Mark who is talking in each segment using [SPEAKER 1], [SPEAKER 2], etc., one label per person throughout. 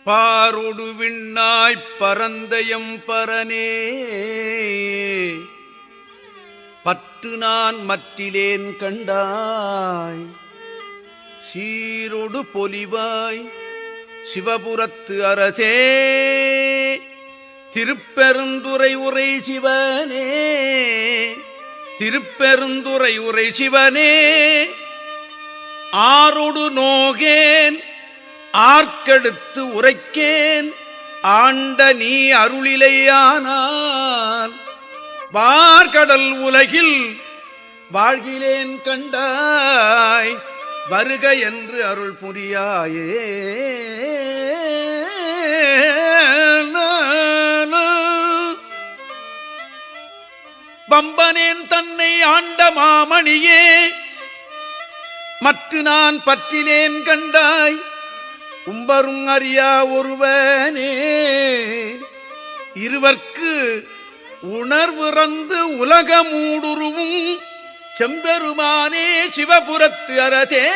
[SPEAKER 1] பாரொடு விண்ணாய்ப் பரந்தயம் பரனே பற்று நான் மற்றிலேன் கண்டாய் சீரொடு பொலிவாய் சிவபுரத்து அரசே திருப்பெருந்துறை உரை சிவனே திருப்பெருந்துறை உரை சிவனே ஆரொடு நோகேன் ஆர்க்கெடுத்து உரைக்கேன் ஆண்ட நீ அருளிலையானால் வார்கடல் உலகில் வாழ்கிலேன் கண்டாய் வருக என்று அருள் புரியாயே. பம்பனேன் தன்னை ஆண்ட மாமணியே மற்று நான் பற்றிலேன் கண்டாய் உம்பரும் அறியா ஒருவனே இருவர்க்கு உணர்வுறந்து உலகமூடுருவும் செம்பெருமானே சிவபுரத்து அரசே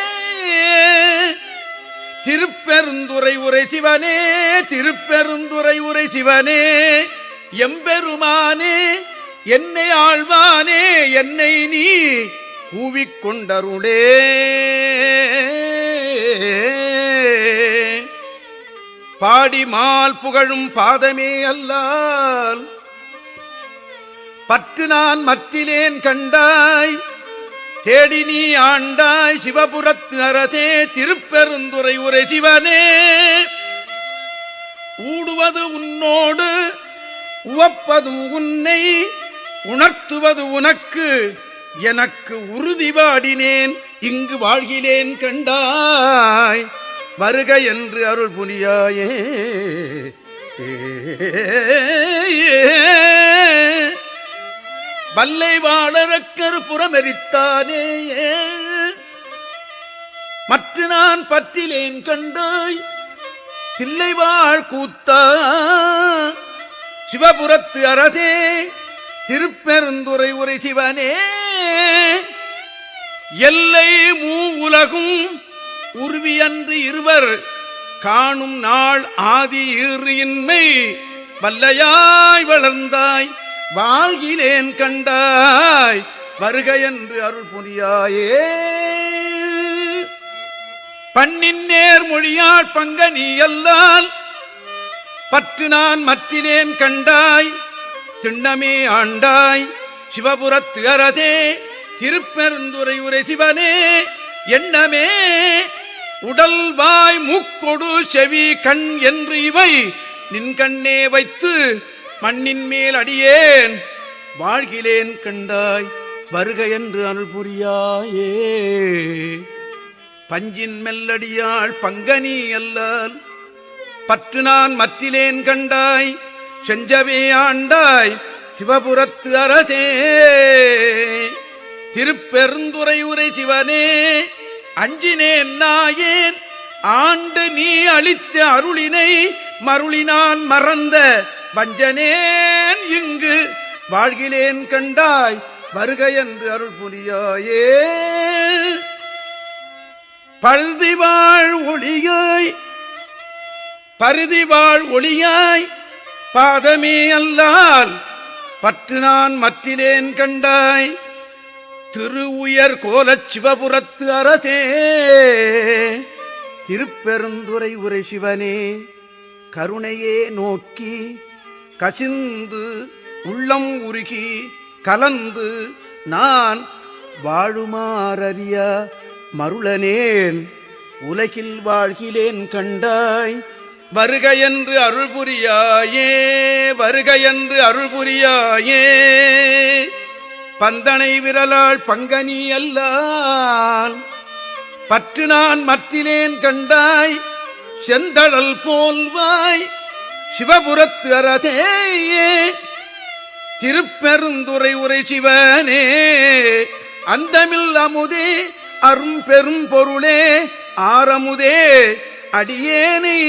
[SPEAKER 1] திருப்பெருந்துறை உரை சிவனே திருப்பெருந்துறை உரை சிவனே எம்பெருமானே என்னை ஆழ்வானே என்னை நீ கூவிக்கொண்டருளே. பாடிமால் புகழும் பாதமே அல்லால் பற்று நான் மற்றிலேன் கண்டாய் தேடி நீ ஆண்டாய் சிவபுரத்து அரசே திருப்பெருந்துறை உரை சிவனே ஊடுவது உன்னோடு உவப்பதும் உன்னை உணர்த்துவது உனக்கு எனக்கு உறுதி வாடினேன் இங்கு வாழ்கிலேன் கண்டாய் வருக என்று அருள் புரியாயே. வல்லை வாழறக்கர் புறமெரித்தானே மற்ற நான் பற்றிலேன் கண்டாய் தில்லை வாழ் கூத்தா சிவபுரத்து அரசே திருப்பெருந்துறை உரை சிவனே எல்லை மூ உலகும் உருவியன்று இருவர் காணும் நாள் ஆதி ஈறியின்மை வல்லையாய் வளர்ந்தாய் வாழ்கிலேன் கண்டாய் வருக என்று அருள் புரியாயே. பண்ணின் நேர் மொழியாள் பங்க நீ அல்லால் பற்று நான் மற்றிலேன் கண்டாய் திண்ணமே ஆண்டாய் சிவபுரத்து அரசே திருப்பெருந்துறை உரை சிவனே எண்ணமே உடல் வாய் மூக்கொடு செவி கண் என்று இவை நின் கண்ணே வைத்து மண்ணின் மேல் அடியேன் வாழ்கிலேன் கண்டாய் வருக என்று அருள் புரியாயே. பஞ்சின் மெல்லடியாள் பங்கனி அல்லால் பற்று நான் மற்றிலேன் கண்டாய் செஞ்சவே ஆண்டாய் சிவபுரத்து அரசே திருப்பெருந்துறை உரை சிவனே அஞ்சினேன் நாயேன் ஆண்டு நீ அளித்த அருளினை மருளினான் மறந்த வஞ்சனேன் இங்கு வாழ்கிலேன் கண்டாய் வருக என்று அருள் புரியாயே. பருதிவாழ் ஒளியாய் பருதிவாழ் ஒளியாய் பாதமே அல்லால் பற்று நான் மற்றிலேன் கண்டாய் திரு உயர் கோலச் சிவபுரத்து அரசே திருப்பெருந்துறை உரை சிவனே கருணையே நோக்கி கசிந்து உள்ளம் உருகி கலந்து நான் வாழுமாறறிய மருளனேன் உலகில் வாழ்கிலேன் கண்டாய் வருக என்று அருள் புரியாயே வருக என்று அருள் புரியாயே. பந்தனை விரலாள் பங்கனி அல்லால் பற்று நான் மற்றிலேன் கண்டாய் செந்தழல் போல்வாய் சிவபுரத்து அரசே திருப்பெருந்துறை உரை சிவனே அந்தமில் அமுதே அரும் பெரும் பொருளே ஆரமுதே அடியேனை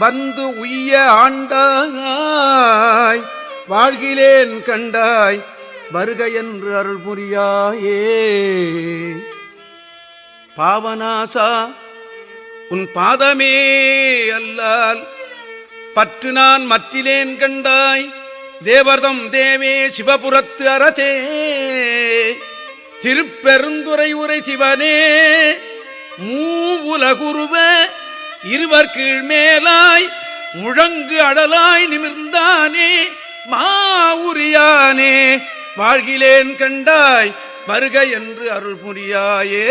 [SPEAKER 1] வந்து உய்ய ஆண்டாய் வாழ்கிலேன் கண்டாய் வருக என்று அருள் புரியாயே. பாவனாசா உன் பாதமே அல்லால் பற்று நான் மற்றிலேன் கண்டாய் தேவர்தம் தேவே சிவபுரத்து அரசே திருப்பெருந்துறை உரை சிவனே மூவுலகுருவ இருவர் கீழ் மேலாய் முழங்கு அடலாய் நிமிர்ந்தானே மாவுரியானே வாழ்கிலேன் கண்டாய் வருக என்று அருள் புரியாயே.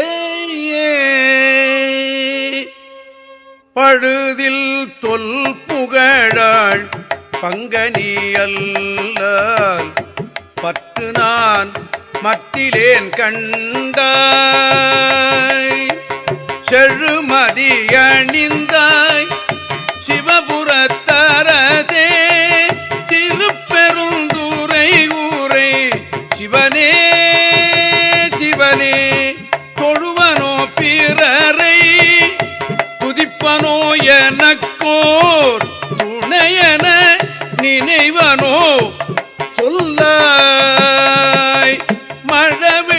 [SPEAKER 1] பழுதில் தொல் புகழாள் பங்கனி அல்லால் பற்று நான் மற்றிலேன் கண்டாய் செழுமதி அணிந்தாய் சிவபுரத்தரதே திருப்பெருந்துறை ஊரை சிவனே சிவனே தொழுவனோ பிறரை துதிப்பனோ எனக்கோர் துணையன நினைவனோ சொல்லாய் மழவிடையானே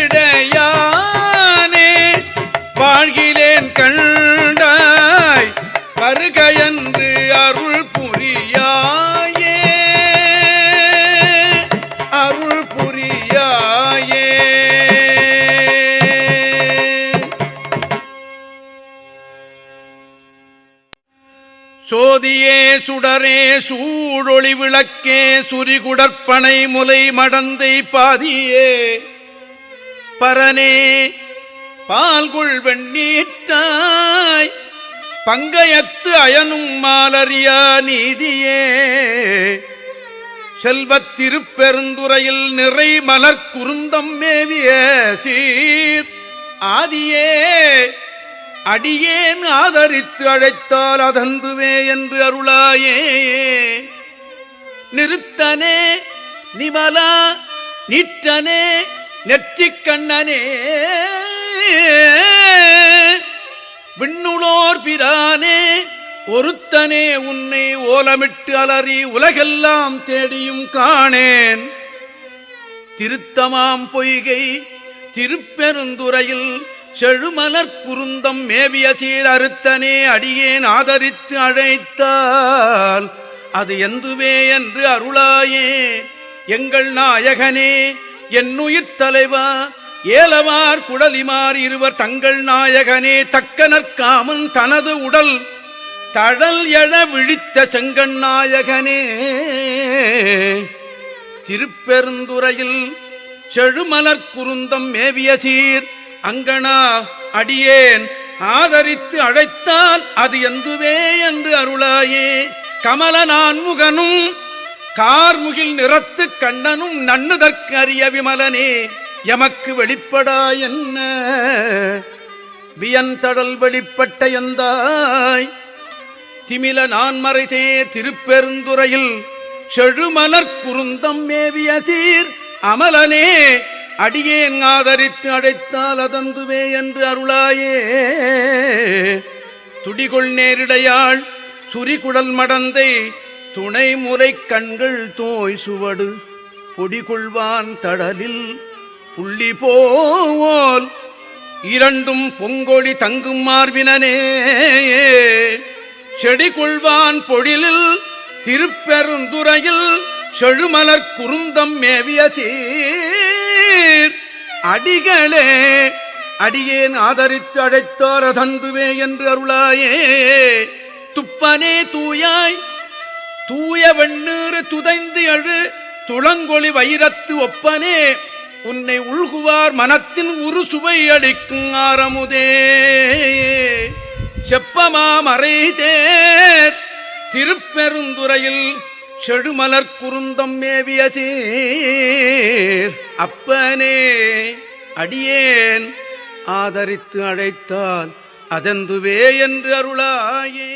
[SPEAKER 1] வாழ்கிலேன் கண்டாய் வருக என்று அருள் புரியாயே அருள் புரியாயே. சோதியே சுடரே சூழொளி விளக்கே சுரிகுடற்பனை முலை மடந்தை பாதியே பரனே பால்குள் வெண்ணீட்டாய் பங்கயத்து அயனும் மாலரியா நீதியே செல்வத் திருப்பெருந்துறையில் நிறை மலர் குருந்தம் மேவிய சீர் ஆதியே அடியேன் ஆதரித்து அழைத்தால் அதந்துவே என்று அருளாயே. நிறுத்தனே நிமலா நீற்றனே நெற்றிக் கண்ணனே விண்ணுளோர் பிரானே ஒருத்தனே உன்னை ஓலமிட்டு அலறி உலகெல்லாம் தேடியும் காணேன். திருத்தமாம் பொய்கை திருப்பெருந்துறையில் செழுமலர் குருந்தம் மேவிய சீர் அறுத்தனே அடியேன் ஆதரித்து அழைத்தால் அது எந்துவே என்று அருளாயே. எங்கள் நாயகனே என்னுயிர் தலைவா ஏலவார் குடலிமார் இருவர் தங்கள் நாயகனே தக்கனற்காமன் தனது உடல் தழல் எழ விழித்த செங்கண் நாயகனே திருப்பெருந்துறையில் செழுமலர் குருந்தம் மேவிய சீர் அங்கனா அடியேன் ஆதரித்து அழைத்தால் அது எந்துவே என்று அருளாயே. கமல நான்முகனும் கார்முகில் நிறத்து கண்ணனும் நன்னுதற்கு அறிய விமலனே எமக்கு வெளிப்படா என்ன வியந்தடல் வெளிப்பட்ட எந்தாய் திமில நான்மறைதே திருப்பெருந்துறையில் செழுமலர் குருந்தம் மேவிய சீர் அமலனே அடியேன் ஆதரித்து அழைத்தால் அதந்துவே என்று அருளாயே. துடிகொள் நேரிடையாள் சுரிகுடல் மடந்தை துணை முறை கண்கள் தோய் சுவடு பொடிகொள்வான் தடலில் புள்ளி போல் இரண்டும் பொங்கொழி தங்கும் மார்பினனே செடி கொள்வான் பொழிலில் திருப்பெருந்துறையில் செழுமலர் குருந்தம் மேவிய சீர் அடிகளே அடியேன் ஆதரித்து அழைத்தார் அதந்துவே என்று அருளாயே. துப்பனே தூயாய் தூய வெண்ணீறு துதைந்து எழு துளங்கொளி வைரத்து ஒப்பனே உன்னை உள்குவார் மனத்தின் உரு சுவை அளிக்கும் ஆரமுதே செப்பமாம் அறைதேர் திருப்பெருந்துறையில் செழுமலர் குருந்தம் மேவிய சீர் அப்பனே அடியேன் ஆதரித்து அழைத்தால் அதந்துவே என்று அருளாயே.